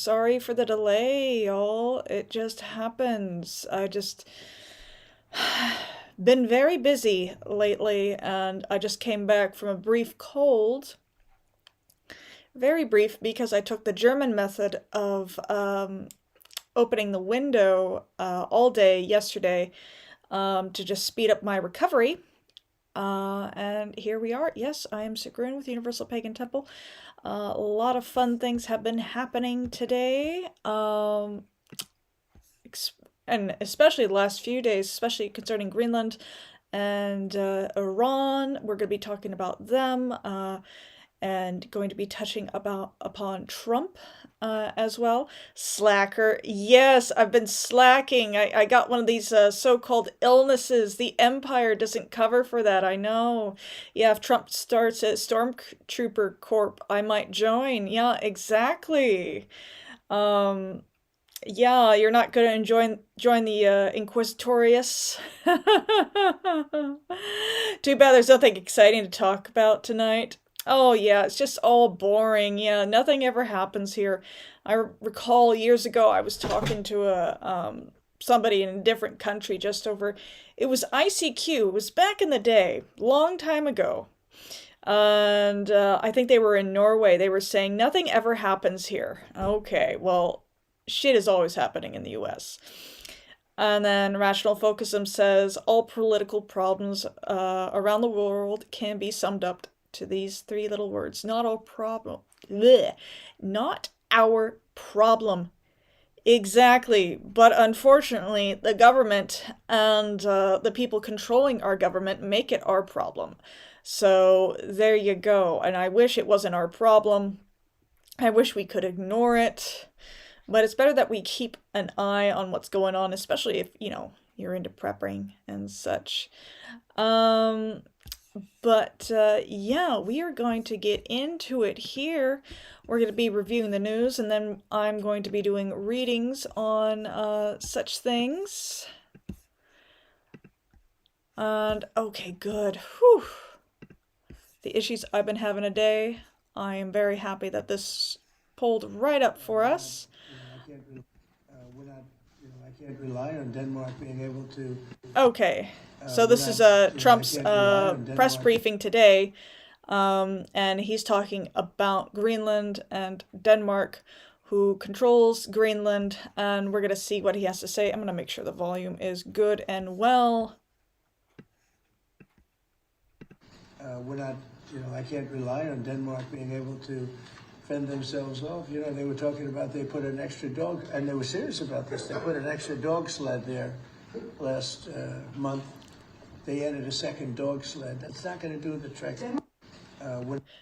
sorry for the delay, y'all. It just happens. I just been very busy lately, and I just came back from a brief cold. Very brief because I took the German method of opening the window all day yesterday to just speed up my recovery. And here we are. Yes, I am Sigrún with Universal Pagan Temple. A lot of fun things have been happening today. And especially the last few days, especially concerning Greenland and Iran. We're going to be talking about them and going to be touching upon Trump as well. Slacker. Yes, I've been slacking. I got one of these so-called illnesses. The Empire doesn't cover for that, I know. Yeah, if Trump starts a Stormtrooper Corp, I might join. Yeah, exactly. Yeah, you're not gonna join the Inquisitorius. Too bad there's nothing exciting to talk about tonight. Oh yeah, it's just all boring. Yeah, nothing ever happens here. I recall years ago I was talking to a somebody in a different country just over. It was ICQ. It was back in the day, long time ago. And I think they were in Norway. They were saying nothing ever happens here. Okay, well, shit is always happening in the US. And then Rational Focusism says all political problems around the world can be summed up to these three little words. Not our problem. Blech. Not our problem. Exactly. But unfortunately, the government and the people controlling our government make it our problem. So there you go. And I wish it wasn't our problem. I wish we could ignore it. But it's better that we keep an eye on what's going on, especially if, you're into prepping and such. Yeah, we are going to get into it here. We're going to be reviewing the news, and then I'm going to be doing readings on such things. And, okay, good. Whew. The issues I've been having today, I am very happy that this pulled right up for us. I can't rely on Denmark being able to. Okay, so this is Trump's press briefing today, and he's talking about Greenland and Denmark, who controls Greenland, and we're going to see what he has to say. I'm going to make sure the volume is good and well. I can't rely on Denmark being able to fend themselves off. They were talking about they put an extra dog, and they were serious about this. They put an extra dog sled there last month. They added a second dog sled. That's not going to do the trick.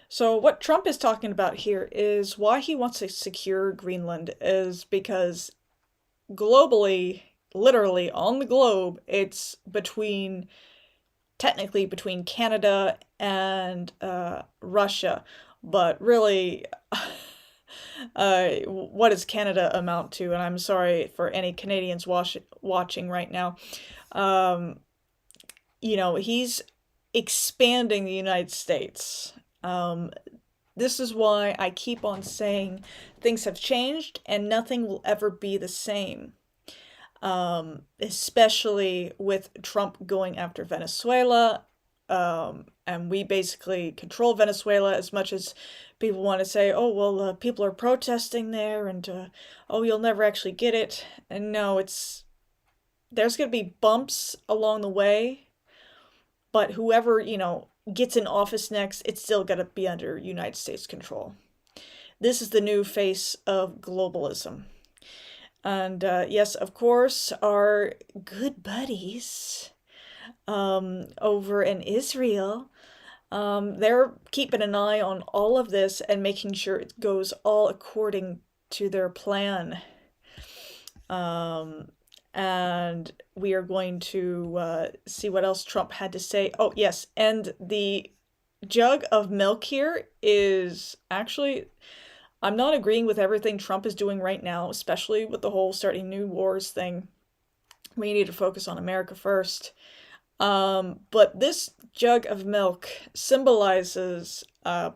So what Trump is talking about here is why he wants to secure Greenland is because globally, literally on the globe, it's technically between Canada and Russia. But really, what does Canada amount to? And I'm sorry for any Canadians watching right now. He's expanding the United States. This is why I keep on saying things have changed and nothing will ever be the same. Especially with Trump going after Venezuela. And we basically control Venezuela as much as people want to say, oh, well, people are protesting there and, oh, you'll never actually get it. And no, there's going to be bumps along the way, but whoever, gets in office next, it's still going to be under United States control. This is the new face of globalism. And yes, of course, our good buddies over in Israel, they're keeping an eye on all of this and making sure it goes all according to their plan. And we are going to see what else Trump had to say. Oh, yes, and the jug of milk here is actually, I'm not agreeing with everything Trump is doing right now, especially with the whole starting new wars thing. We need to focus on America first. But this jug of milk symbolizes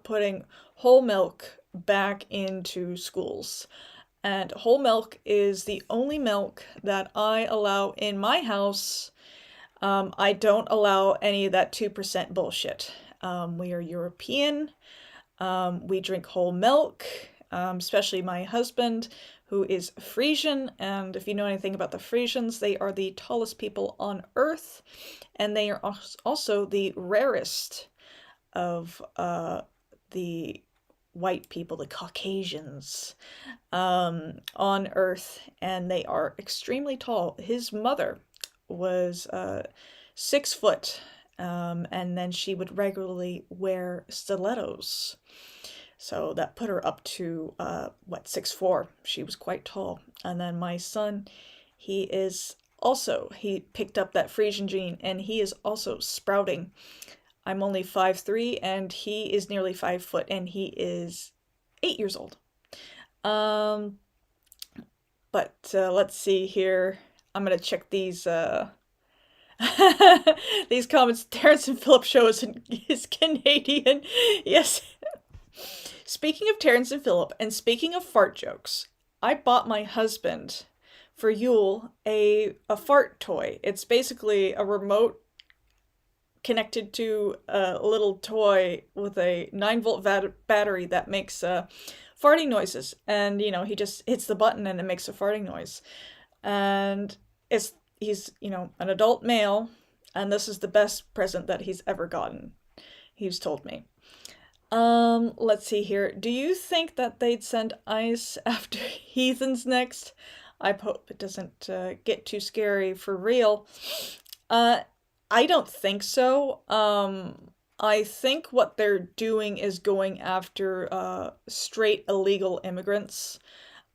putting whole milk back into schools. And whole milk is the only milk that I allow in my house. I don't allow any of that 2% bullshit. We are European. We drink whole milk, especially my husband, who is Frisian. And if you know anything about the Frisians, they are the tallest people on Earth. And they are also the rarest of the white people, the Caucasians, on Earth. And they are extremely tall. His mother was 6 foot. And then she would regularly wear stilettos. So that put her up to, 6'4". She was quite tall. And then my son, he picked up that Frisian gene, and he is also sprouting. I'm only 5'3", and he is nearly 5 foot, and he is 8 years old. But let's see here. I'm gonna check these these comments. Terrence and Philip show is Canadian. Yes. Speaking of Terrence and Philip, and speaking of fart jokes, I bought my husband for Yule a fart toy. It's basically a remote connected to a little toy with a 9-volt battery that makes farting noises. And, he just hits the button and it makes a farting noise. And he's, an adult male, and this is the best present that he's ever gotten, he's told me. Let's see here. Do you think that they'd send ice after heathens next? I hope it doesn't get too scary for real. I don't think so. I think what they're doing is going after straight illegal immigrants.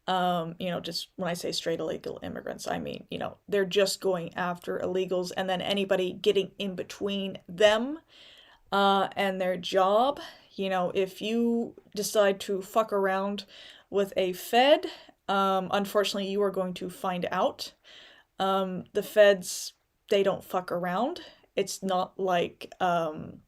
Just when I say straight illegal immigrants, I mean, they're just going after illegals, and then anybody getting in between them and their job. If you decide to fuck around with a Fed, unfortunately, you are going to find out. The Feds, they don't fuck around. It's not like, not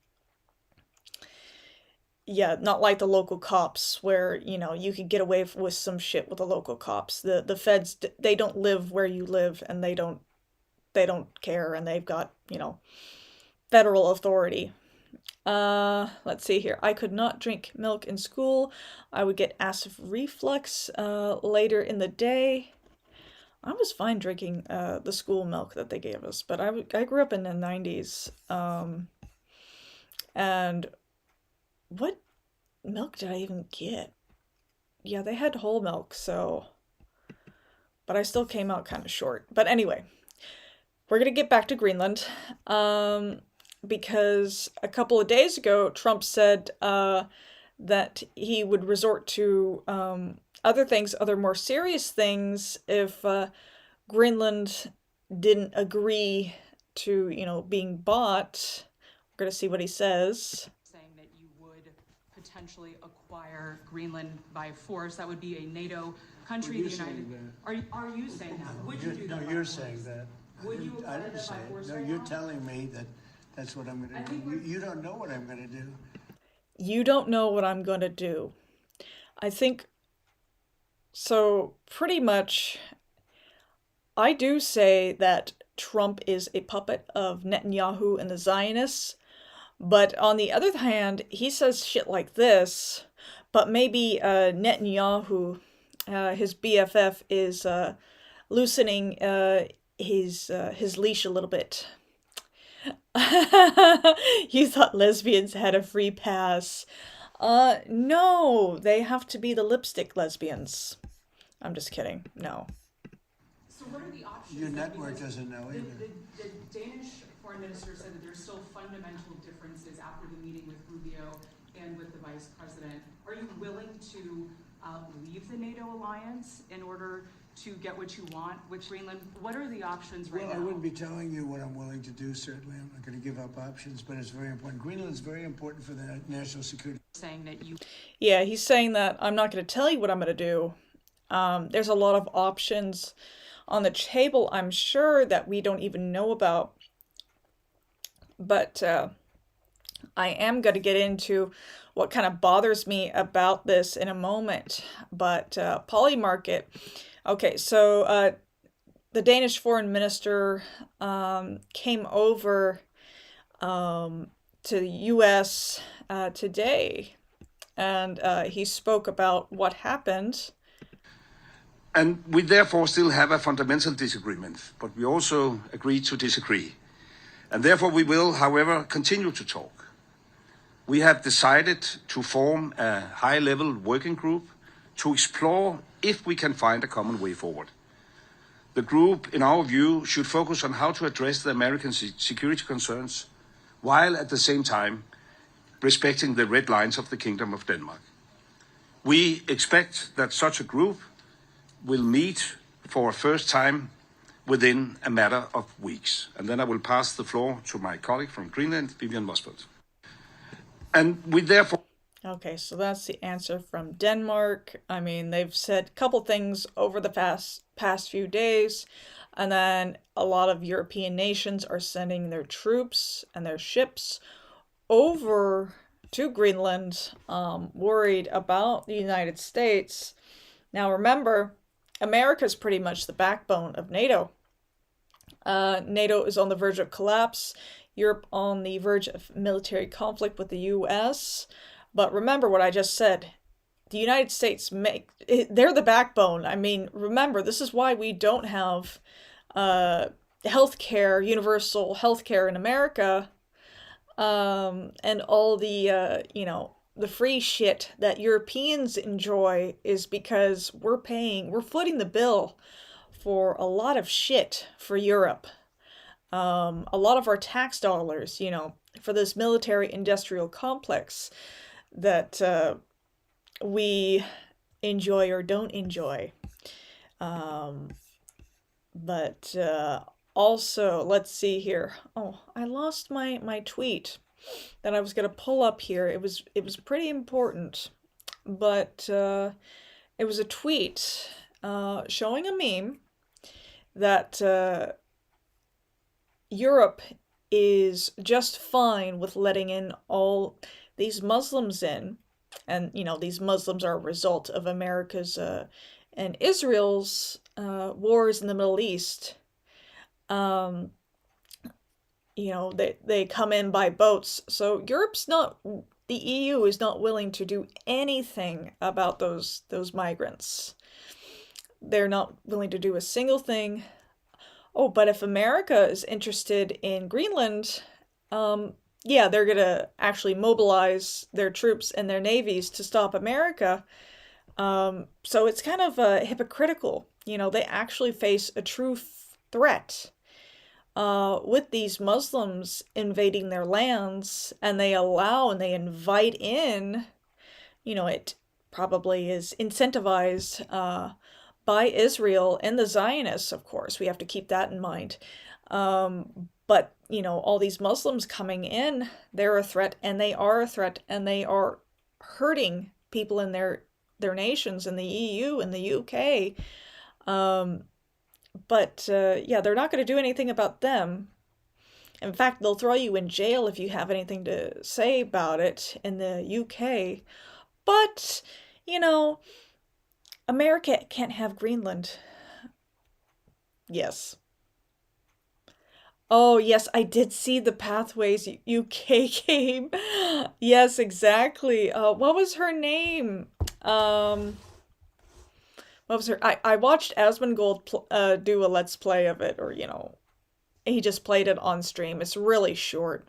like the local cops where, you could get away with some shit with the local cops. The Feds, they don't live where you live, and they don't care, and they've got, federal authority. Let's see here. I could not drink milk in school. I would get acid reflux later in the day. I was fine drinking the school milk that they gave us, but I grew up in the 90s. And what milk did I even get? Yeah, they had whole milk, so... But I still came out kind of short. But anyway, we're gonna get back to Greenland. Because a couple of days ago, Trump said that he would resort to other more serious things if Greenland didn't agree to, being bought. We're going to see what he says. Saying that you would potentially acquire Greenland by force. That would be a NATO country. The United. Are you saying that? Would you do that? No, you're saying that. Would you I didn't say it. No, you're telling me that that's what I'm going to do. You don't know what I'm going to do. You don't know what I'm going to do. I think, so pretty much, I do say that Trump is a puppet of Netanyahu and the Zionists, but on the other hand, he says shit like this, but maybe Netanyahu, his BFF, is loosening his leash a little bit. You thought lesbians had a free pass. No, they have to be the lipstick lesbians. I'm just kidding. No. So what are the options? Your network doesn't know either. The Danish foreign minister said that there's still fundamental differences after the meeting with Rubio and with the vice president. Are you willing to leave the NATO alliance in order to get what you want with Greenland? What are the options right now? Well, I wouldn't be telling you what I'm willing to do, certainly. I'm not going to give up options, but it's very important. Greenland's very important for the national security. Saying that you... Yeah, he's saying that I'm not going to tell you what I'm going to do. There's a lot of options on the table, I'm sure, that we don't even know about. But I am going to get into what kind of bothers me about this in a moment, but Polymarket. Okay, so the Danish foreign minister came over to the U.S. Today, and he spoke about what happened. And we therefore still have a fundamental disagreement, but we also agree to disagree. And therefore we will, however, continue to talk. We have decided to form a high-level working group to explore if we can find a common way forward. The group, in our view, should focus on how to address the American security concerns, while at the same time respecting the red lines of the Kingdom of Denmark. We expect that such a group will meet for a first time within a matter of weeks. And then I will pass the floor to my colleague from Greenland, Vivian Mosfeld. And we therefore... Okay, so that's the answer from Denmark. I mean, they've said a couple things over the past few days, and then a lot of European nations are sending their troops and their ships over to Greenland, worried about the United States. Now remember, America's pretty much the backbone of NATO. NATO is on the verge of collapse, Europe on the verge of military conflict with the US. But remember what I just said. The United States, they're the backbone. I mean, remember, this is why we don't have healthcare, universal healthcare in America, and all the, the free shit that Europeans enjoy is because we're footing the bill for a lot of shit for Europe. A lot of our tax dollars, for this military industrial complex that we enjoy or don't enjoy. But also, let's see here. Oh, I lost my tweet that I was going to pull up here. It was pretty important, but it was a tweet showing a meme that Europe is just fine with letting in all these Muslims in, and these Muslims are a result of America's and Israel's wars in the Middle East. They come in by boats, so the EU is not willing to do anything about those migrants. They're not willing to do a single thing. Oh, but if America is interested in Greenland, they're gonna actually mobilize their troops and their navies to stop America. So it's kind of hypocritical. They actually face a true threat with these Muslims invading their lands, and they allow and they invite in, it probably is incentivized by Israel and the Zionists, of course. We have to keep that in mind. But, all these Muslims coming in, they're a threat, and they are a threat, and they are hurting people in their nations, in the EU, in the UK. But they're not going to do anything about them. In fact, they'll throw you in jail if you have anything to say about it in the UK. But, America can't have Greenland. Yes. Oh, yes, I did see the Pathways UK game. Yes, exactly. What was her name? What was her? I watched Aswynn do a Let's Play of it, or, he just played it on stream. It's really short.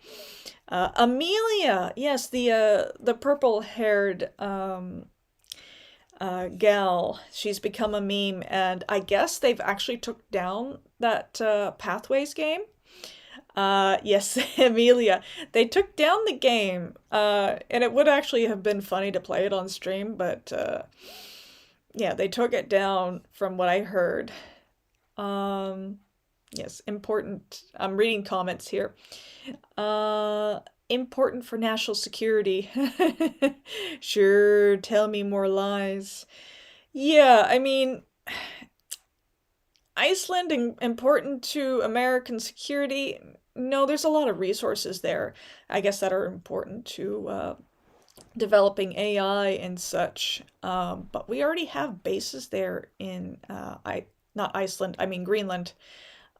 Amelia, yes, the purple-haired gal. She's become a meme, and I guess they've actually took down that Pathways game. Yes, Amelia. They took down the game, and it would actually have been funny to play it on stream, but they took it down from what I heard. Yes, important. I'm reading comments here. Important for national security. Sure, tell me more lies. Yeah, I mean, Iceland important to American security. No, there's a lot of resources there, I guess, that are important to developing AI and such. But we already have bases there in not Iceland, I mean Greenland.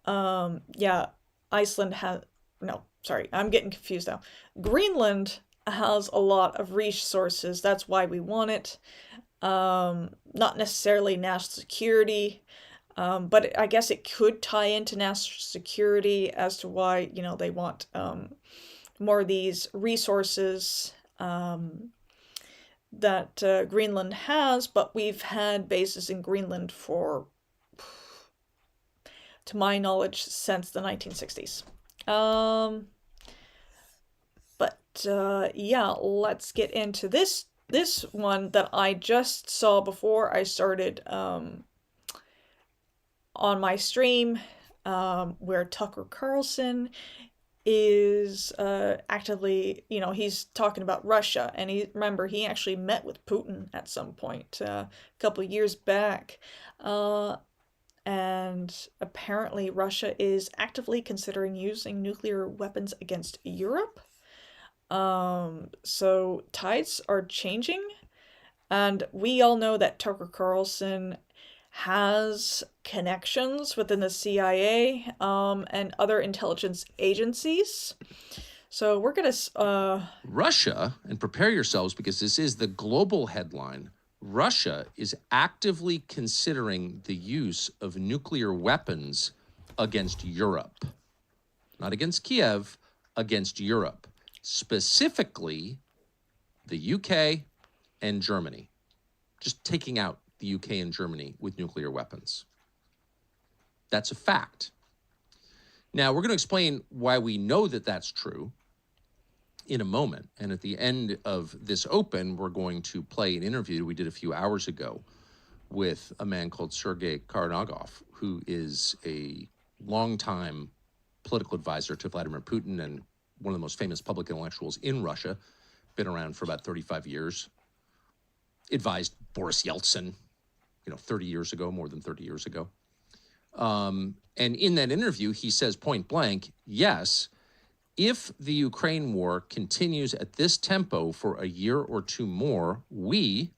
Yeah, Iceland has, no, sorry, I'm getting confused now. Greenland has a lot of resources. That's why we want it. Not necessarily national security, but I guess it could tie into national security as to why, they want more of these resources that Greenland has, but we've had bases in Greenland for, to my knowledge, since the 1960s. Yeah, let's get into this one that I just saw before I started on my stream, where Tucker Carlson is actively, he's talking about Russia, and he actually met with Putin at some point a couple years back, and apparently Russia is actively considering using nuclear weapons against Europe. So tides are changing, and we all know that Tucker Carlson has connections within the CIA and other intelligence agencies. So we're gonna Russia, and prepare yourselves because this is the global headline. Russia is actively considering the use of nuclear weapons against Europe. Not against Kiev, against Europe. Specifically, the UK and Germany. Just taking out the UK and Germany with nuclear weapons. That's a fact. Now, we're going to explain why we know that that's true in a moment. And at the end of this open, we're going to play an interview we did a few hours ago with a man called Sergei Karnagov, who is a longtime political advisor to Vladimir Putin and one of the most famous public intellectuals in Russia, been around for about 35 years, advised Boris Yeltsin, 30 years ago, more than 30 years ago. And in that interview, he says point blank, yes, if the Ukraine war continues at this tempo for a year or two more, we,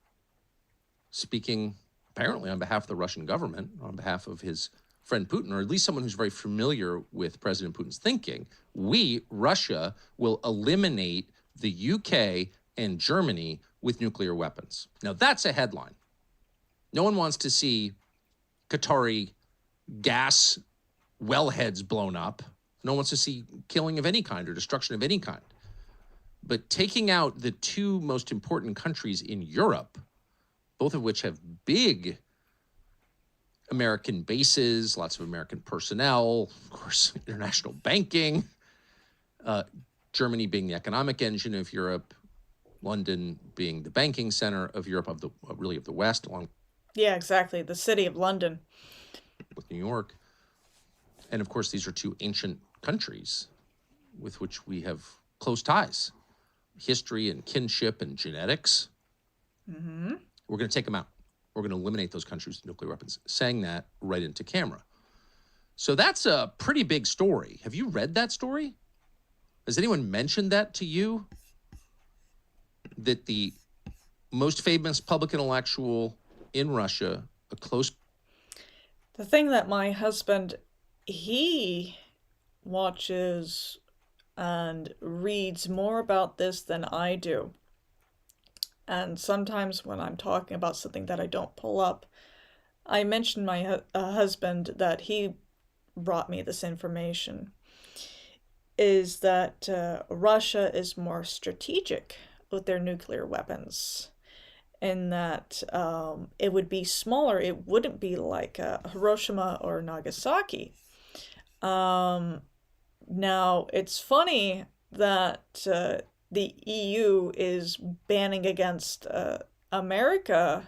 speaking apparently on behalf of the Russian government, on behalf of his friend Putin, or at least someone who's very familiar with President Putin's thinking, we, Russia, will eliminate the UK and Germany with nuclear weapons. Now, that's a headline. No one wants to see Qatari gas wellheads blown up. No one wants to see killing of any kind or destruction of any kind. But taking out the two most important countries in Europe, both of which have big American bases, lots of American personnel, of course, international banking, Germany being the economic engine of Europe, London being the banking center of Europe, of the West, along yeah, exactly, the city of London with New York. And of course, these are two ancient countries with which we have close ties, history and kinship and genetics. Mm-hmm. We're going to take them out. We're going to eliminate those countries with nuclear weapons, saying that right into camera. So that's a pretty big story. Have you read that story? Has anyone mentioned that to you? That the most famous public intellectual in Russia, a close... The thing that my husband, he watches and reads more about this than I do. And sometimes when I'm talking about something that I don't pull up, I mention my husband that he brought me this information, is that Russia is more strategic with their nuclear weapons, in that it would be smaller. It wouldn't be like Hiroshima or Nagasaki. Now, it's funny that the EU is banning against America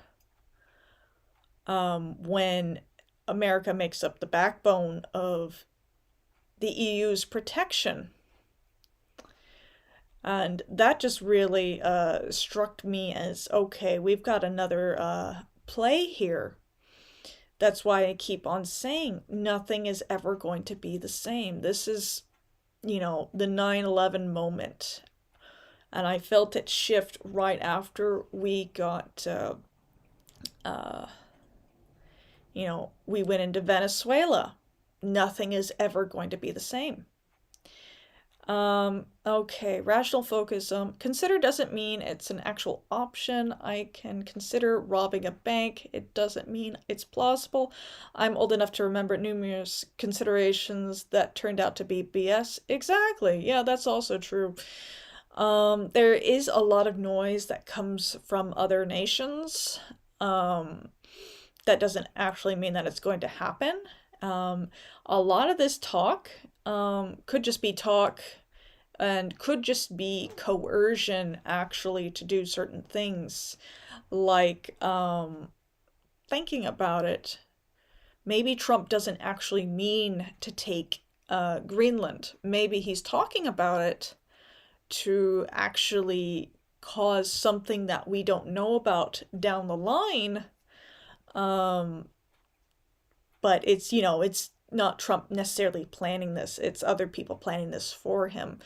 when America makes up the backbone of the EU's protection. And that just really struck me as, okay, we've got another play here. That's why I keep on saying nothing is ever going to be the same. This is the 9/11 moment. And I felt it shift right after we got, we went into Venezuela. Nothing is ever going to be the same. Okay, rational focus. Consider doesn't mean it's an actual option. I can consider robbing a bank. It doesn't mean it's plausible. I'm old enough to remember numerous considerations that turned out to be BS. Exactly. Yeah, that's also true. There is a lot of noise that comes from other nations. That doesn't actually mean that it's going to happen. A lot of this talk could just be talk and could just be coercion actually to do certain things, like thinking about it. Maybe Trump doesn't actually mean to take Greenland. Maybe he's talking about it to actually cause something that we don't know about down the line. But it's not Trump necessarily planning this. It's other people planning this for him.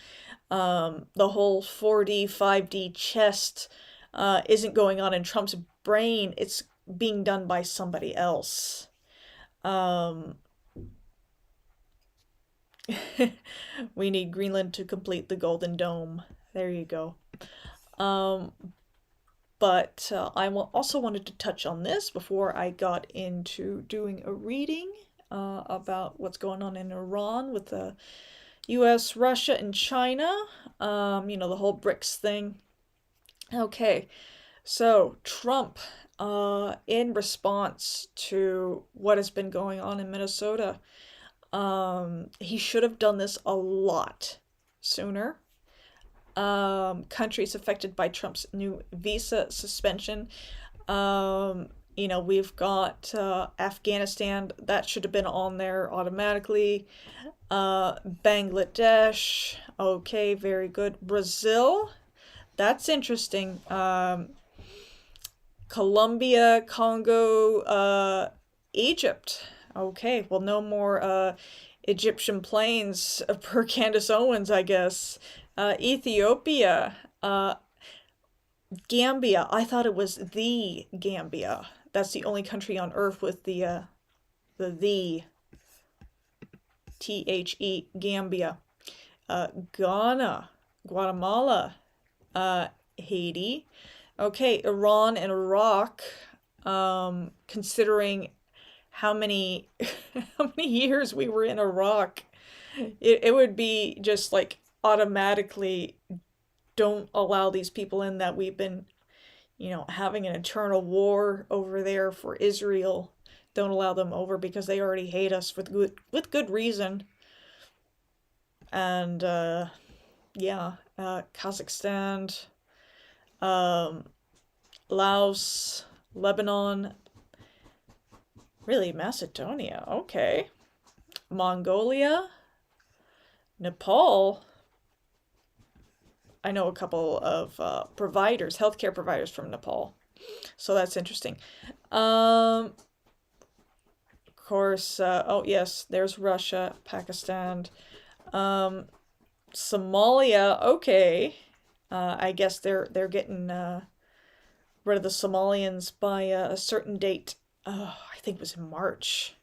The whole 4D, 5D chess isn't going on in Trump's brain. It's being done by somebody else. We need Greenland to complete the Golden Dome. There you go. But I also wanted to touch on this before I got into doing a reading about what's going on in Iran with the US, Russia, and China. The whole BRICS thing. Okay, so Trump, in response to what has been going on in Minnesota, he should have done this a lot sooner. Countries affected by Trump's new visa suspension. We've got Afghanistan, that should have been on there automatically. Bangladesh, okay, very good. Brazil, that's interesting. Colombia, Congo, Egypt. Okay, well, no more Egyptian planes per Candace Owens, I guess. Ethiopia, Gambia. I thought it was the Gambia. That's the only country on earth with the THE, Gambia. Ghana, Guatemala, Haiti. Okay, Iran and Iraq. Considering how many years we were in Iraq, it would be just like automatically don't allow these people in that we've been, having an eternal war over there for Israel. Don't allow them over because they already hate us with good reason. And Kazakhstan, Laos, Lebanon, really Macedonia, okay. Mongolia, Nepal. I know a couple of healthcare providers from Nepal, so that's interesting. Of course, oh yes, there's Russia, Pakistan, Somalia. Okay, I guess they're getting rid of the Somalians by a certain date. I think it was in March.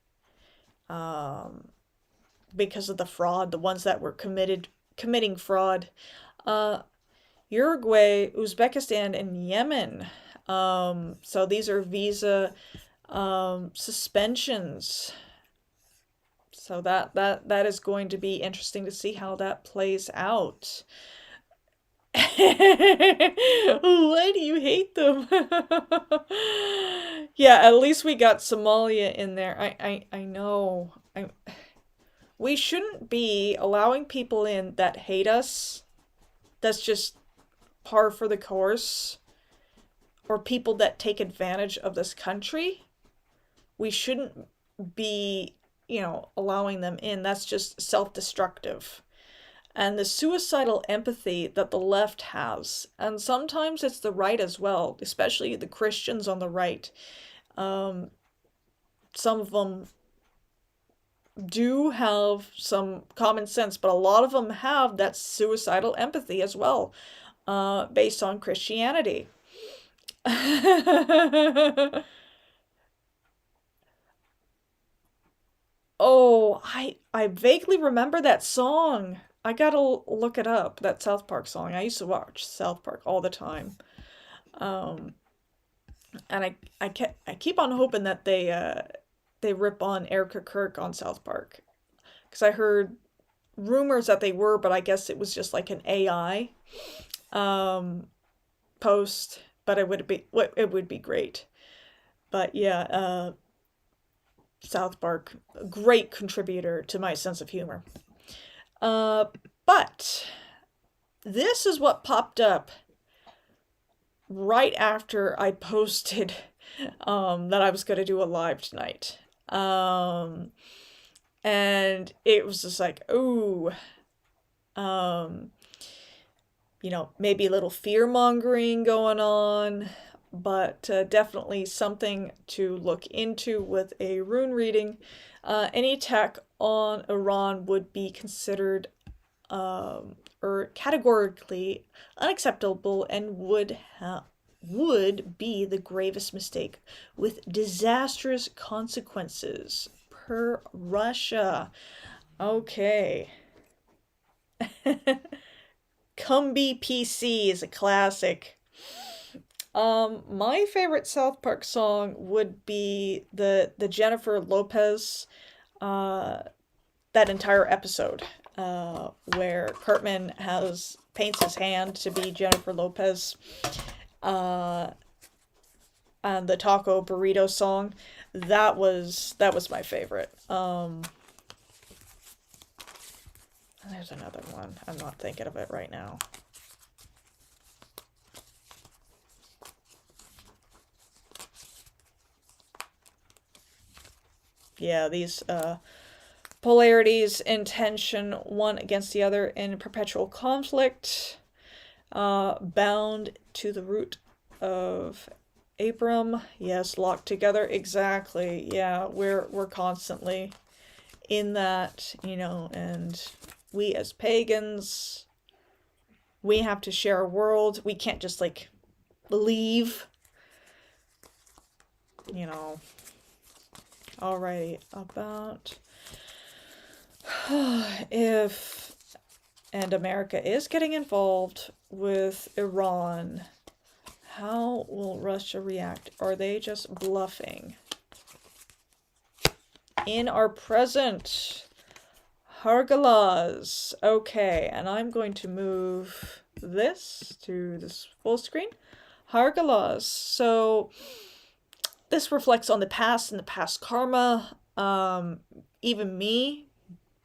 Because of the fraud, the ones that were committing fraud. Uruguay, Uzbekistan, and Yemen. So these are visa suspensions. So that is going to be interesting to see how that plays out. Why do you hate them? Yeah, at least we got Somalia in there. I know. We shouldn't be allowing people in that hate us. That's just par for the course. Or people that take advantage of this country. We shouldn't be, allowing them in. That's just self-destructive. And the suicidal empathy that the left has, and sometimes it's the right as well, especially the Christians on the right. Some of them do have some common sense, but a lot of them have that suicidal empathy as well, based on Christianity. Oh, I vaguely remember that song. I gotta look it up, that South Park song. I used to watch South Park all the time. Um, and I keep on hoping that they rip on Erica Kirk on South Park. Because I heard rumors that they were, but I guess it was just like an AI um, post. But it would be great. But yeah, South Park, a great contributor to my sense of humor. But this is what popped up right after I posted that I was going to do a live tonight. And it was just like, ooh, maybe a little fear mongering going on, but definitely something to look into with a rune reading. Any attack on Iran would be considered or categorically unacceptable and would be the gravest mistake with disastrous consequences per Russia. Okay. Cumby PC is a classic. My favorite South Park song would be the Jennifer Lopez, that entire episode, where Cartman paints his hand to be Jennifer Lopez, and the taco burrito song. That was my favorite. There's another one. I'm not thinking of it right now. Yeah, these polarities in tension, one against the other in perpetual conflict, bound to the root of Abram. Yes, locked together. Exactly. Yeah, we're constantly in that, and we as pagans, we have to share a world. We can't just leave. Alrighty, about if and America is getting involved with Iran, how will Russia react? Are they just bluffing? In our present, Hargalaz. Okay, and I'm going to move this to this full screen. Hargalaz. So this reflects on the past and the past karma. Even me,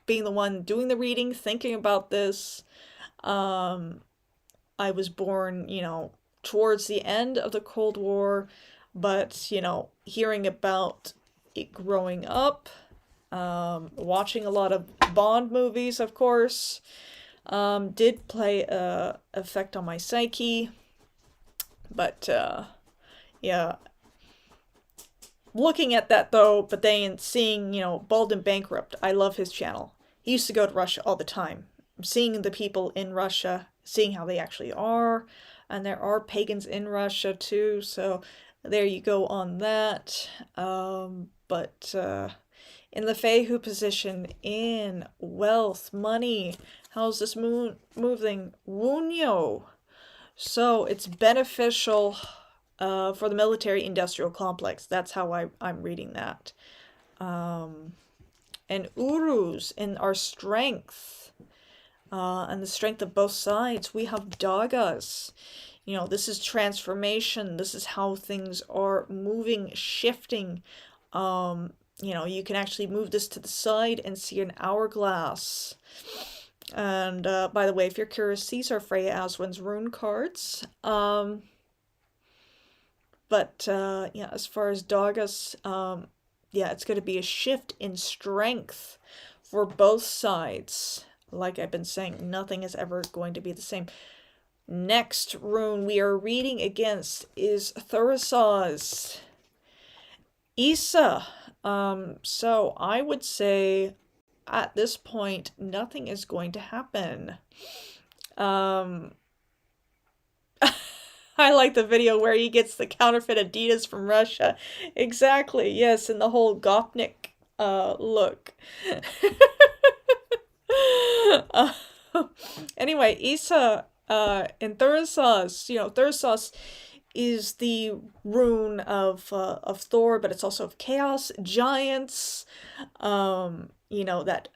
being the one doing the reading, thinking about this. I was born, towards the end of the Cold War, but, hearing about it growing up, watching a lot of Bond movies, of course, did play a effect on my psyche. But, yeah. Looking at that, though, but then seeing, Bald and Bankrupt, I love his channel. He used to go to Russia all the time. Seeing the people in Russia, seeing how they actually are, and there are pagans in Russia, too, so there you go on that. But in the Fehu position, in wealth, money, how's this moving? Wunyo. So it's beneficial for the military-industrial complex. That's how I'm reading that. And Urus in our strength, and the strength of both sides. We have Dagas. This is transformation. This is how things are moving, shifting. You can actually move this to the side and see an hourglass. And by the way, if you're curious, these are Freya Aswynn's rune cards. But as far as Dagas, it's going to be a shift in strength for both sides. Like I've been saying, nothing is ever going to be the same. Next rune we are reading against is Thurisaz. Isa, So I would say at this point, nothing is going to happen. Um, I like the video where he gets the counterfeit Adidas from Russia. Exactly, yes, and the whole Gopnik look. uh, anyway, Isa in Thurisaz, Thurisaz is the rune of Thor, but it's also of chaos, giants, that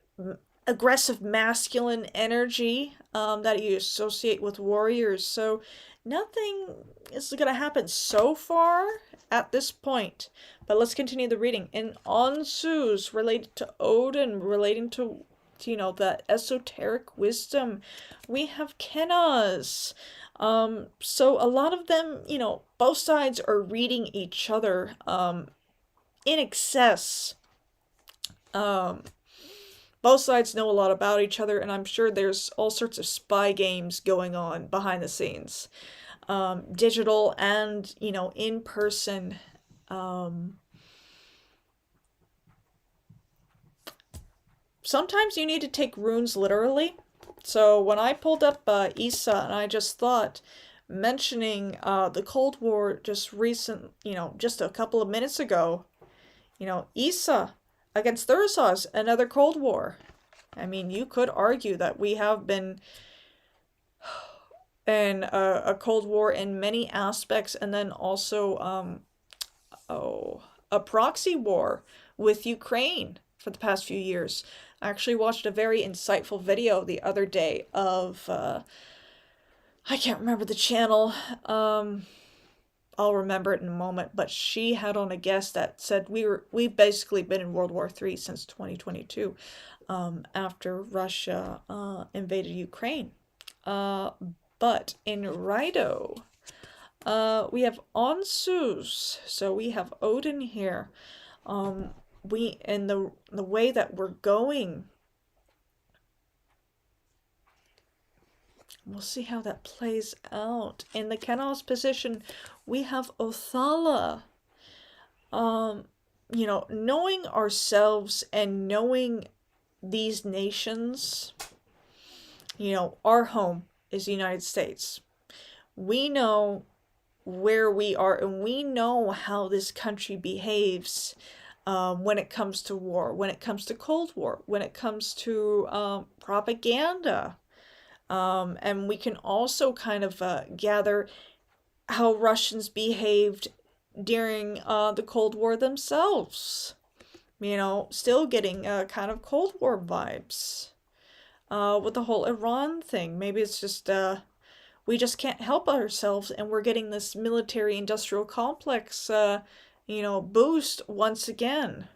aggressive masculine energy that you associate with warriors. So nothing is going to happen so far at this point. But let's continue the reading. In Onsus, related to Odin, relating to the esoteric wisdom, we have Kenas. So a lot of them, both sides are reading each other in excess. Both sides know a lot about each other, and I'm sure there's all sorts of spy games going on behind the scenes. Digital and, in person. Sometimes you need to take runes literally. So when I pulled up Isa, and I just thought, mentioning the Cold War just just a couple of minutes ago, Isa against Thurisaz, another Cold War. I mean, you could argue that we have been in a Cold War in many aspects, and then also a proxy war with Ukraine for the past few years. I actually watched a very insightful video the other day of I can't remember the channel. I'll remember it in a moment, but she had on a guest that said we've basically been in World War III since 2022, after Russia invaded Ukraine. But in Rido, we have Onsus, so we have Odin here. We in the way that we're going, we'll see how that plays out. In the Kenos position, we have Othala. Knowing ourselves and knowing these nations, our home is the United States. We know where we are, and we know how this country behaves when it comes to war, when it comes to Cold War, when it comes to propaganda. And we can also kind of gather how Russians behaved during the Cold War themselves. Still getting kind of Cold War vibes with the whole Iran thing. Maybe it's just we just can't help ourselves, and we're getting this military-industrial complex boost once again.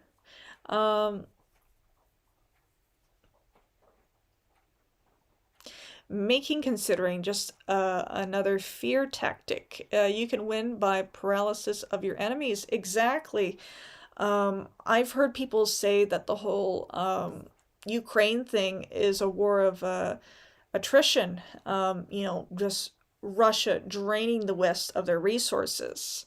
Considering just another fear tactic. You can win by paralysis of your enemies. Exactly. I've heard people say that the whole Ukraine thing is a war of attrition. Just Russia draining the West of their resources.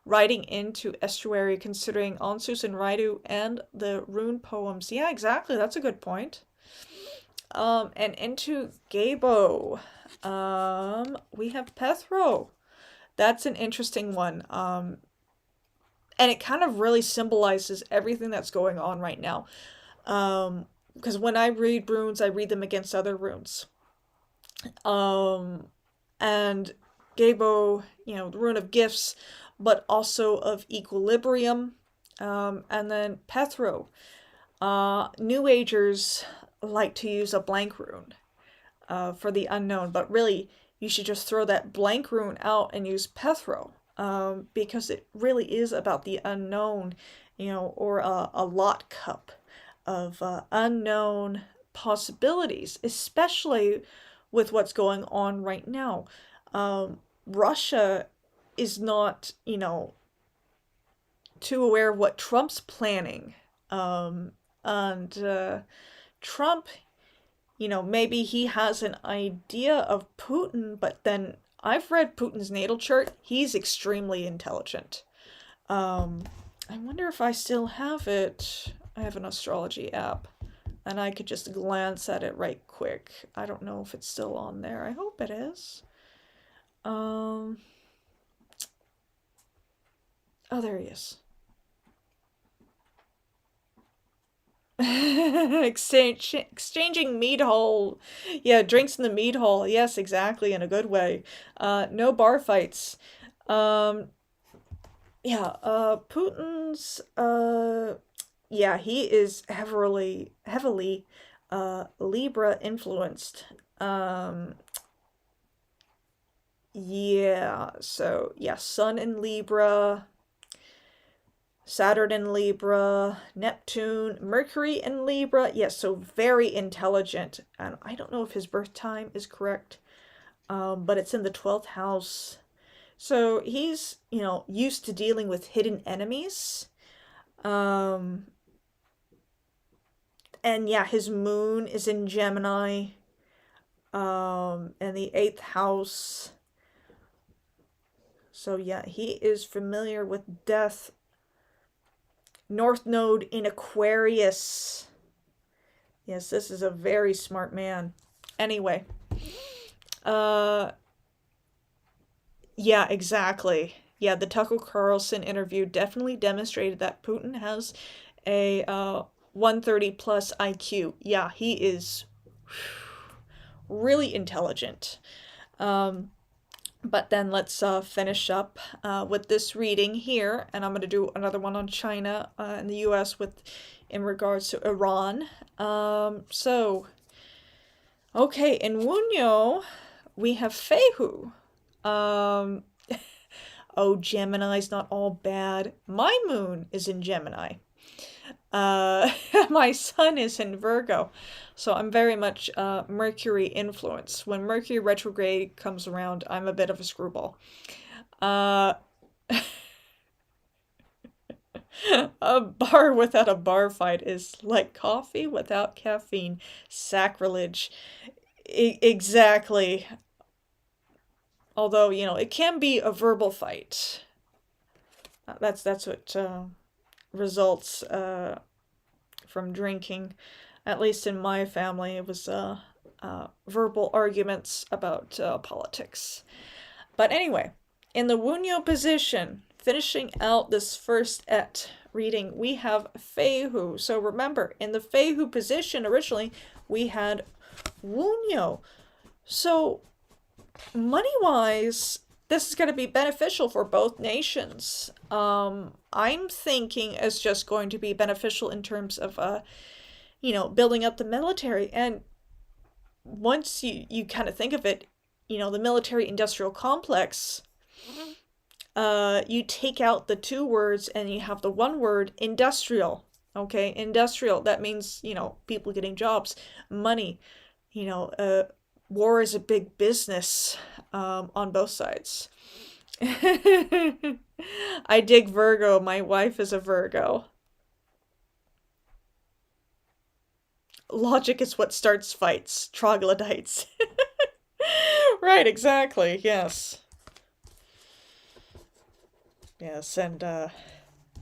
Writing into estuary, considering Onsus and Raidu and the rune poems. Yeah, exactly. That's a good point. And into Gabo, we have Pethro. That's an interesting one. And it kind of really symbolizes everything that's going on right now. Because when I read runes, I read them against other runes. And Gabo, the rune of gifts, but also of equilibrium. And then Pethro. New Agers like to use a blank rune for the unknown, but really you should just throw that blank rune out and use Pethro, because it really is about the unknown, or a lot cup of unknown possibilities, especially with what's going on right now. Russia is not, too aware of what Trump's planning. And Trump, maybe he has an idea of Putin, but then I've read Putin's natal chart. He's extremely intelligent. I wonder if I still have it. I have an astrology app, and I could just glance at it right quick. I don't know if it's still on there. I hope it is. Oh, there he is. Exchanging mead hall. Yeah, drinks in the mead hall. Yes, exactly, in a good way. No bar fights. Yeah, Putin's, yeah, he is heavily, Libra influenced. Yeah, so, yeah, Sun in Libra, Saturn in Libra, Neptune, Mercury in Libra. Yes, so very intelligent. And I don't know if his birth time is correct, but it's in the 12th house. So he's, used to dealing with hidden enemies. And yeah, his moon is in Gemini, and the 8th house. So yeah, he is familiar with death. North Node in Aquarius. Yes, this is a very smart man. Anyway. Yeah, exactly. Yeah, the Tucker Carlson interview definitely demonstrated that Putin has a 130 plus IQ. Yeah, he is really intelligent. But then let's finish up with this reading here, and I'm going to do another one on China and the U.S. in regards to Iran. Okay, in Wunyo, we have Fehu. Oh, Gemini's not all bad. My moon is in Gemini. My sun is in Virgo. So I'm very much Mercury influenced. When Mercury retrograde comes around, I'm a bit of a screwball. A bar without a bar fight is like coffee without caffeine. Sacrilege. Exactly. Although, it can be a verbal fight. That's what results from drinking. At least in my family, it was verbal arguments about politics. But anyway, in the Wunyo position, finishing out this first reading, we have Fehu. So remember, in the Fehu position, originally, we had Wunyo. So, money-wise, this is going to be beneficial for both nations. I'm thinking it's just going to be beneficial in terms of building up the military. And once you kind of think of it, the military-industrial complex, you take out the two words and you have the one word, industrial. Okay, industrial. That means, people getting jobs, money. War is a big business on both sides. I dig Virgo. My wife is a Virgo. Logic is what starts fights. Troglodytes. Right, exactly. Yes. Yes, and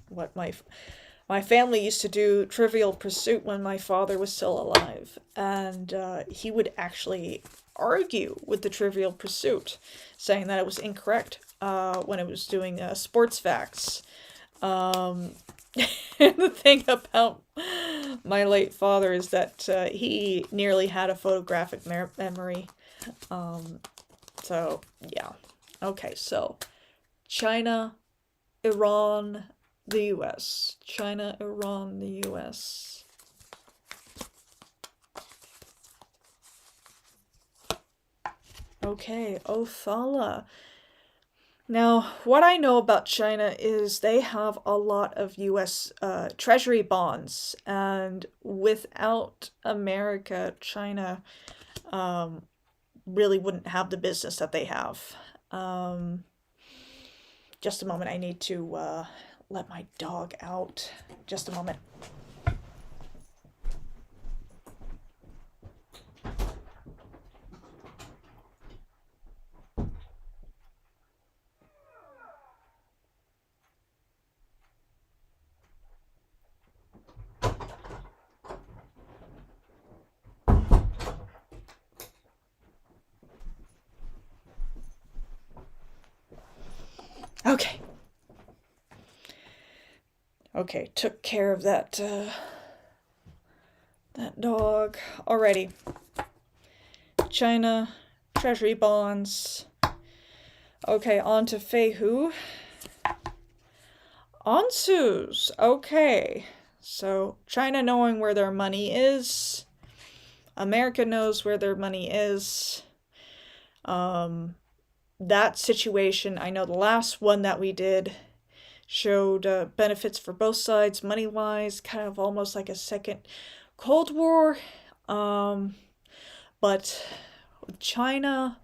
what my family used to do Trivial Pursuit when my father was still alive, and he would actually argue with the Trivial Pursuit, saying that it was incorrect when it was doing sports facts. And the thing about my late father is that he nearly had a photographic memory. So, yeah. Okay, so China, Iran, the U.S. China, Iran, the U.S. Okay, Othala. Now, what I know about China is they have a lot of U.S. Treasury bonds, and without America, China really wouldn't have the business that they have. Just a moment, I need to let my dog out. Just a moment. Okay. Okay, took care of that dog. Alrighty. China, treasury bonds. Okay, on to Feihu. Onsus. Okay. So, China knowing where their money is. America knows where their money is. That situation, I know the last one that we did showed benefits for both sides, money-wise, kind of almost like a second Cold War. But with China,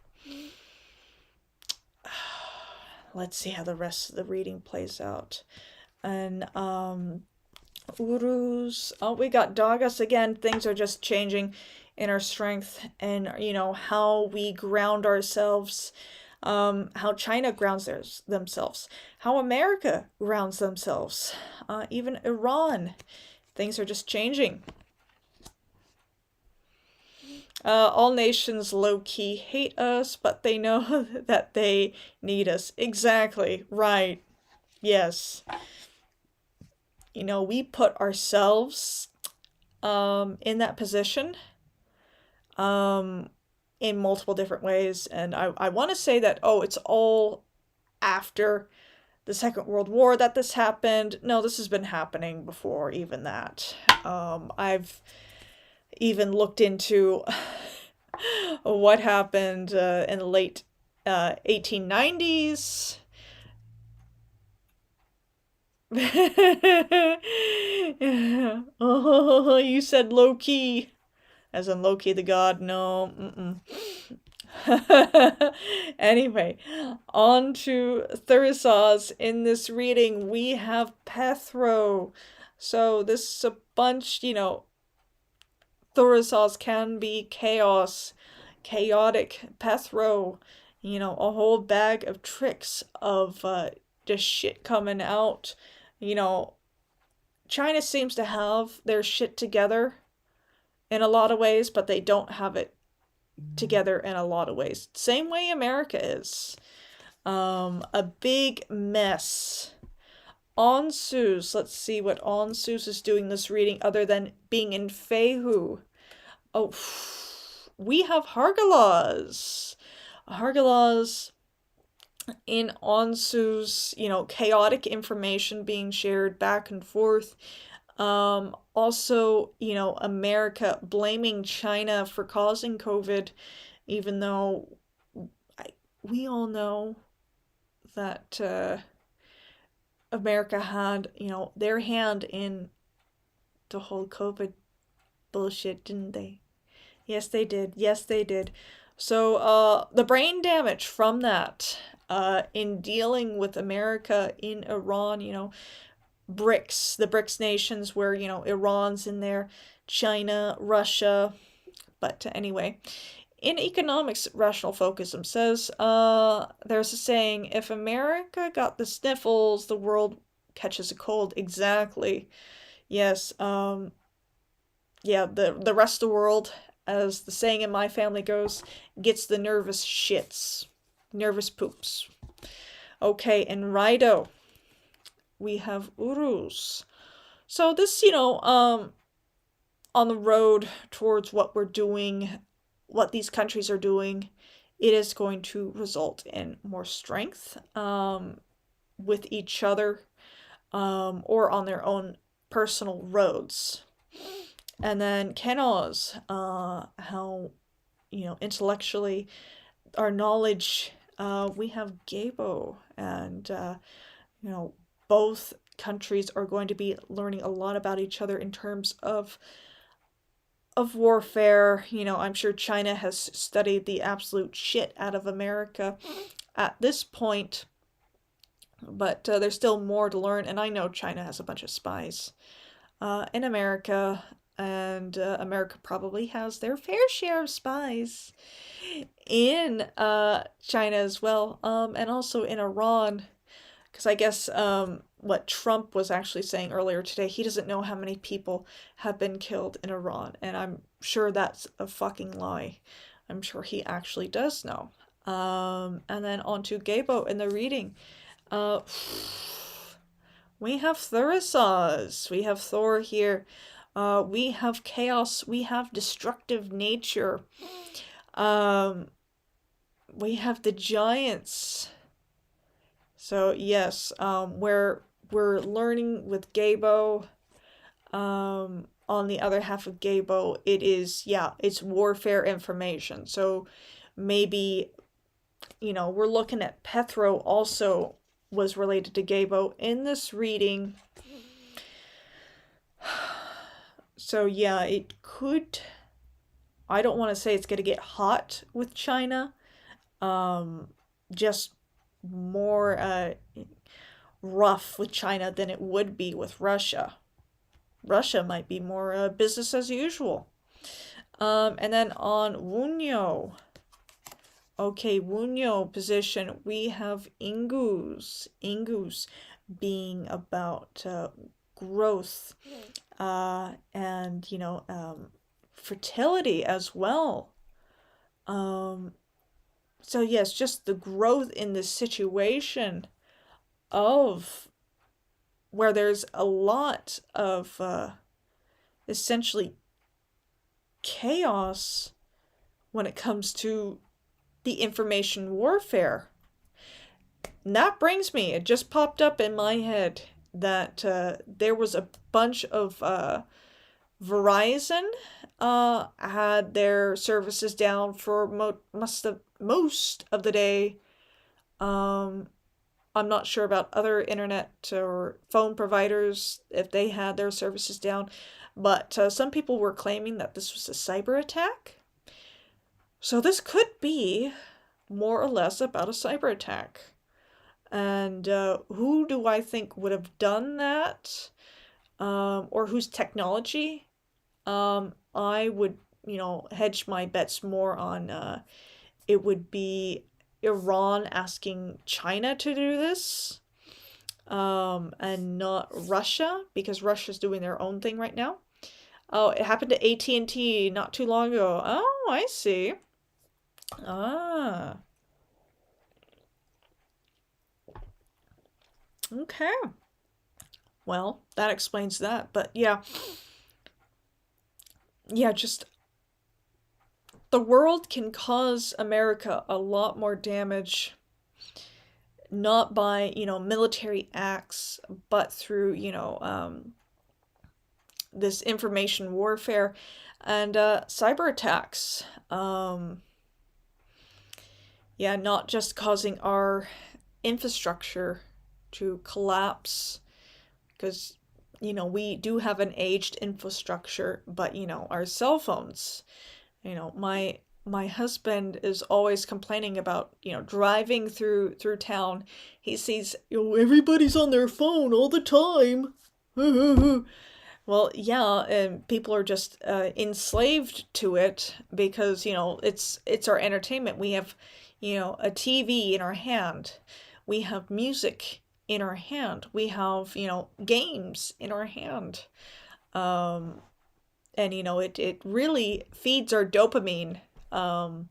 let's see how the rest of the reading plays out. And Urus, oh, we got Dagas again. Things are just changing in our strength and, how we ground ourselves. How China grounds themselves, how America grounds themselves, even Iran. Things are just changing. All nations low-key hate us, but they know that they need us. Exactly, right. Yes. We put ourselves in that position. In multiple different ways, and I want to say that, it's all after the Second World War that this happened. No, this has been happening before even that. I've even looked into what happened in the late 1890s. Oh, you said low-key. As in Loki the god, no. Anyway, on to Thurisaz. In this reading, we have Pethro. So this is a bunch, Thurisaz can be chaos, chaotic. Pethro, a whole bag of tricks of just shit coming out. China seems to have their shit together in a lot of ways, but they don't have it together in a lot of ways. Same way America is. A big mess. Onsus. Let's see what Onsus is doing this reading other than being in Feihu. Oh, we have Hargalaz. Hargalaz in Onsus, chaotic information being shared back and forth. Also, America blaming China for causing COVID, even though we all know that America had, their hand in the whole COVID bullshit, didn't they? Yes, they did. Yes, they did. So, the brain damage from that, in dealing with America in Iran, BRICS, the BRICS nations where, Iran's in there, China, Russia. But anyway, in economics, Rational Focusism says, there's a saying, if America got the sniffles, the world catches a cold. Exactly. Yes, the rest of the world, as the saying in my family goes, gets the nervous shits. Nervous poops. Okay, and Rido. We have Urus. So this, on the road towards what we're doing, what these countries are doing, it is going to result in more strength with each other or on their own personal roads. And then Kenoz, how, intellectually, our knowledge, we have Gabo, and, both countries are going to be learning a lot about each other in terms of warfare. I'm sure China has studied the absolute shit out of America at this point, but there's still more to learn, and I know China has a bunch of spies in America, and America probably has their fair share of spies in China as well, and also in Iran. Because I guess what Trump was actually saying earlier today, he doesn't know how many people have been killed in Iran. And I'm sure that's a fucking lie. I'm sure he actually does know. And then on to Gabo in the reading. Uh, we have Thurisaz. We have Thor here. We have chaos. We have destructive nature. We have the giants. So yes, we're learning with Gabo. On the other half of Gabo, it's warfare information. So maybe, we're looking at Pethro also was related to Gabo in this reading. So yeah, it could. I don't want to say it's going to get hot with China. Just more rough with China than it would be with Russia. Russia might be more business as usual. And then on Wunyo. Okay, Wunyo position, we have Ingus. Ingus being about growth and, fertility as well. So yes, just the growth in this situation of where there's a lot of essentially chaos when it comes to the information warfare. And that brings me, it just popped up in my head that there was a bunch of Verizon had their services down for most of the day. I'm not sure about other internet or phone providers if they had their services down, but some people were claiming that this was a cyber attack. So this could be more or less about a cyber attack. And who do I think would have done that? Or whose technology? I would, hedge my bets more on it would be Iran asking China to do this, and not Russia, because Russia's doing their own thing right now. Oh, it happened to AT&T not too long ago. Oh, I see. Ah. Okay. Well, that explains that. But yeah. Yeah, just the world can cause America a lot more damage, not by, military acts, but through, this information warfare and cyber attacks. Yeah, not just causing our infrastructure to collapse, because, we do have an aged infrastructure, but, our cell phones, my husband is always complaining about, driving through town. He sees, everybody's on their phone all the time. Well, yeah, and people are just enslaved to it because, it's our entertainment. We have, a TV in our hand. We have music in our hand. We have, games in our hand. And, it really feeds our dopamine. And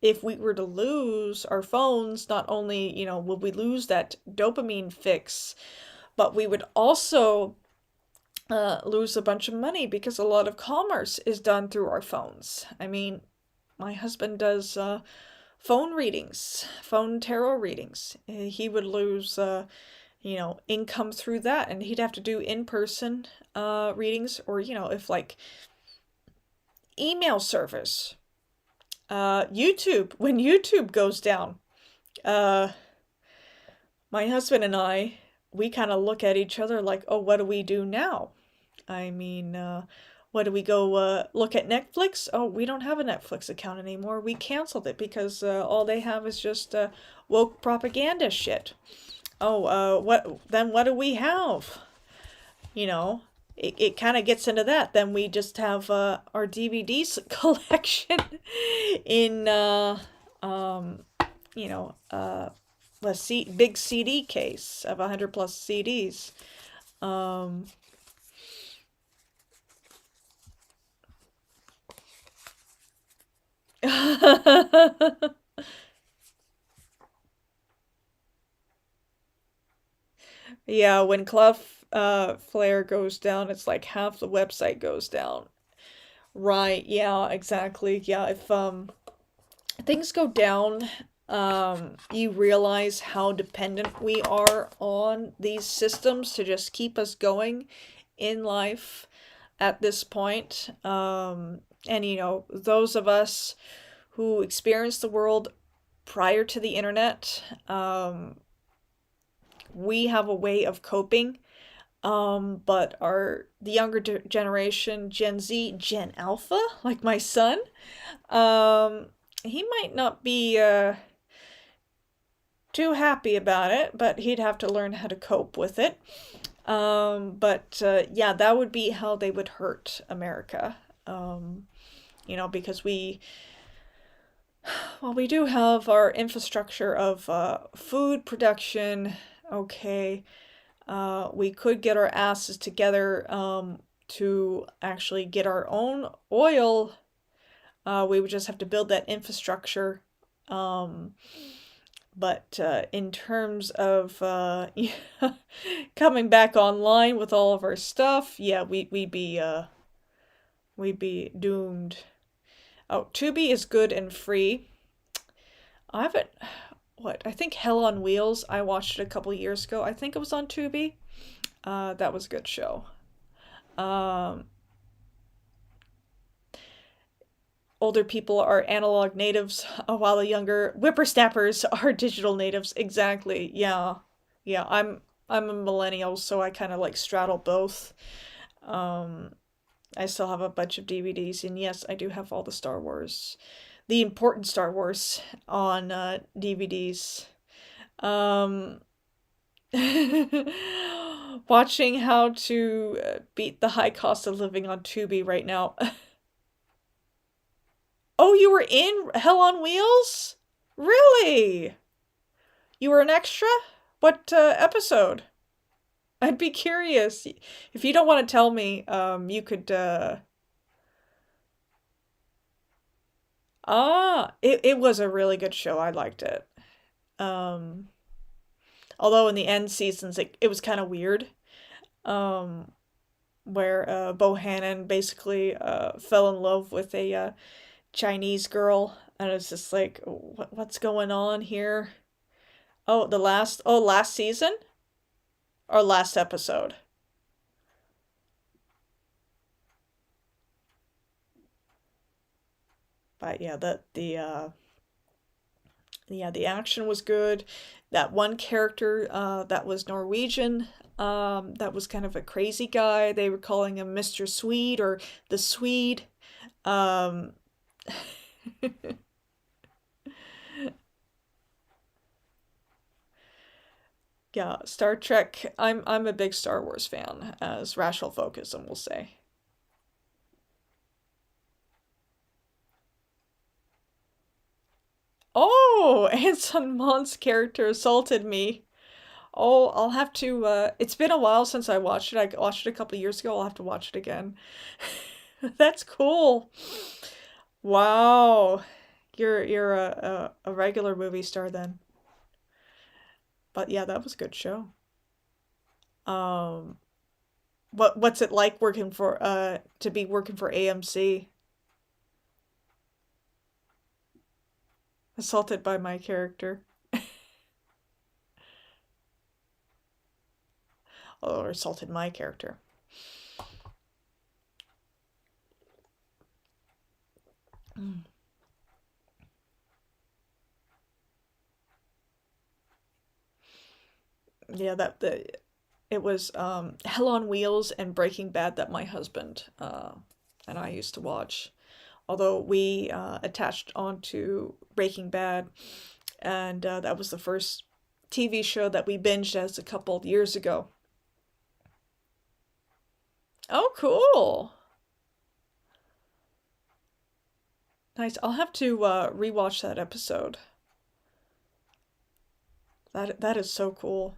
if we were to lose our phones, not only, would we lose that dopamine fix, but we would also lose a bunch of money because a lot of commerce is done through our phones. I mean, my husband does phone readings, phone tarot readings. He would lose, income through that, and he'd have to do in-person readings, or, if like email service, YouTube, when YouTube goes down, my husband and I, we kind of look at each other like, oh, what do we do now? I mean, what do we go look at Netflix? Oh, we don't have a Netflix account anymore. We canceled it because all they have is just woke propaganda shit. Oh, what do we have? It kind of gets into that. Then we just have our DVDs collection in big CD case of 100 plus CDs. Yeah, when Cloudflare goes down, it's like half the website goes down. Right, yeah, exactly. Yeah, if things go down, you realize how dependent we are on these systems to just keep us going in life at this point. And those of us who experienced the world prior to the internet, we have a way of coping. But the younger generation, Gen Z, Gen Alpha, like my son, um, he might not be too happy about it, but he'd have to learn how to cope with it. But yeah, that would be how they would hurt America. Because we do have our infrastructure of food production. Okay, we could get our asses together to actually get our own oil. We would just have to build that infrastructure. But in terms of coming back online with all of our stuff, yeah, we'd be doomed. Oh, Tubi is good and free. I haven't. What? I think Hell on Wheels. I watched it a couple years ago. I think it was on Tubi. That was a good show. Um, Older people are analog natives, while the younger whippersnappers are digital natives. Exactly. Yeah. Yeah, I'm a millennial, so I kind of like straddle both. Um, I still have a bunch of DVDs, and yes, I do have all the Star Wars, the important Star Wars on DVDs. Um, Watching how to beat the high cost of living on Tubi right now. Oh, you were in Hell on Wheels? Really? You were an extra? What episode? I'd be curious. If you don't want to tell me, you could. It was a really good show. I liked it. Um, Although in the end seasons, it was kind of weird. Um, where Bohannon basically fell in love with a Chinese girl, and it's just like, what's going on here? Oh, last season or last episode? But yeah, the action was good. That one character that was Norwegian, that was kind of a crazy guy. They were calling him Mr. Swede or the Swede. Um, yeah, Star Trek. I'm a big Star Wars fan, as Rational Focusum will say. Oh, Anson Mont's character assaulted me. Oh, I'll have to. It's been a while since I watched it. I watched it a couple of years ago. I'll have to watch it again. That's cool. Wow, you're a regular movie star then. But yeah, that was a good show. Um, what's it like working for to be working for AMC? Assaulted by my character. Or assaulted my character. Mm. Yeah, it was Hell on Wheels and Breaking Bad that my husband and I used to watch. Although we attached onto Breaking Bad, and that was the first TV show that we binged as a couple of years ago. Oh, cool. Nice. I'll have to rewatch that episode. That is so cool.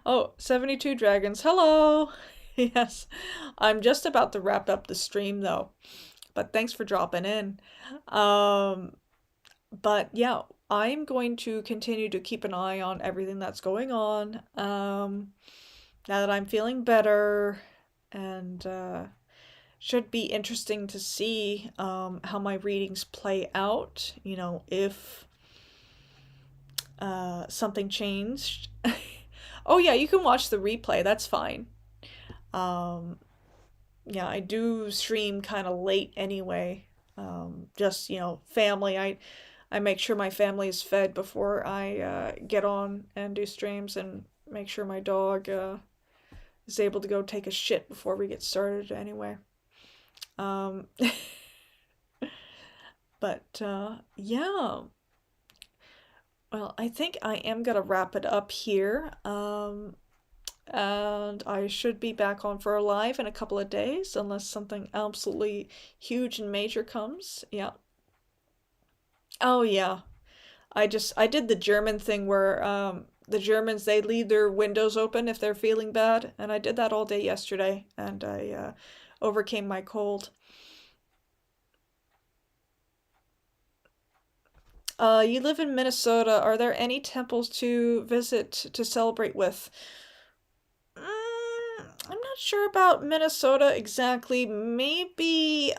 Oh, 72 Dragons. Hello. Yes. I'm just about to wrap up the stream though. But thanks for dropping in. Um, but yeah, I'm going to continue to keep an eye on everything that's going on. Now that I'm feeling better, and should be interesting to see how my readings play out. You know, if something changed. Oh yeah, you can watch the replay. That's fine. Yeah, I do stream kind of late anyway. Just, you know, family. I make sure my family is fed before I get on and do streams, and make sure my dog is able to go take a shit before we get started anyway. Um, but yeah. Well, I think I am gonna wrap it up here. And I should be back on for a live in a couple of days, unless something absolutely huge and major comes. Yeah. Oh yeah. I did the German thing where the Germans, they leave their windows open if they're feeling bad, and I did that all day yesterday, and I overcame my cold. You live in Minnesota. Are there any temples to visit to celebrate with? I'm not sure about Minnesota exactly. Maybe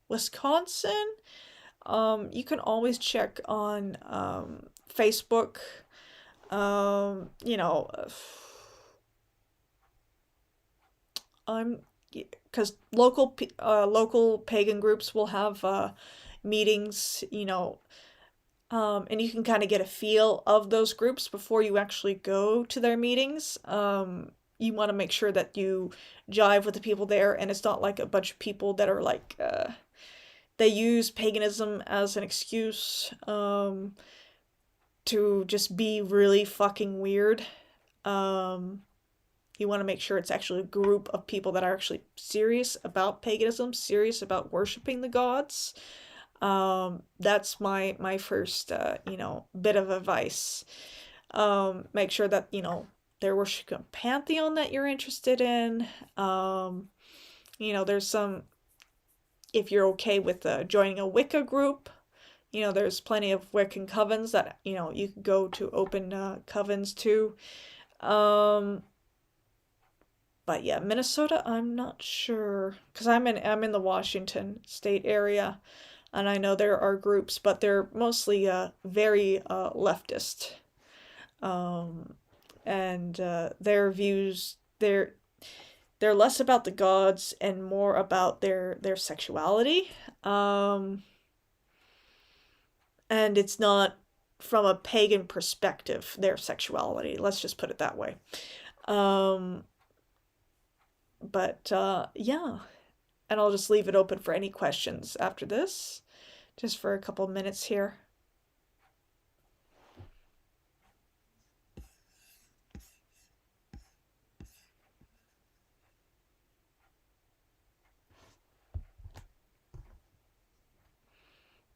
Wisconsin. You can always check on Facebook. You know, I'm because local pagan groups will have meetings. You know, and you can kind of get a feel of those groups before you actually go to their meetings. You want to make sure that you jive with the people there, and it's not like a bunch of people that are like they use paganism as an excuse to just be really fucking weird. You want to make sure it's actually a group of people that are actually serious about paganism, serious about worshiping the gods. That's my first you know, bit of advice. Make sure that, you know, they're worshiping a pantheon that you're interested in. You know, there's some, if you're okay with joining a Wicca group, you know, there's plenty of Wiccan covens that, you know, you can go to open covens to. But yeah, Minnesota, I'm not sure, because I'm in the Washington state area, and I know there are groups, but they're mostly very leftist. And their views, they're less about the gods and more about their sexuality. And it's not from a pagan perspective, their sexuality. Let's just put it that way. But yeah, and I'll just leave it open for any questions after this, just for a couple minutes here.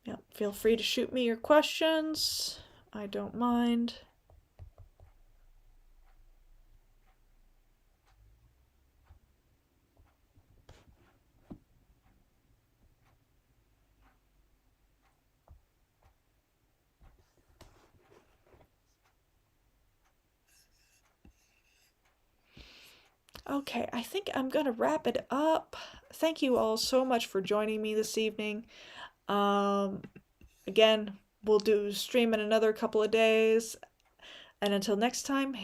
Yeah, feel free to shoot me your questions. I don't mind. Okay, I think I'm gonna wrap it up. Thank you all so much for joining me this evening. Again, we'll do stream in another couple of days. And until next time,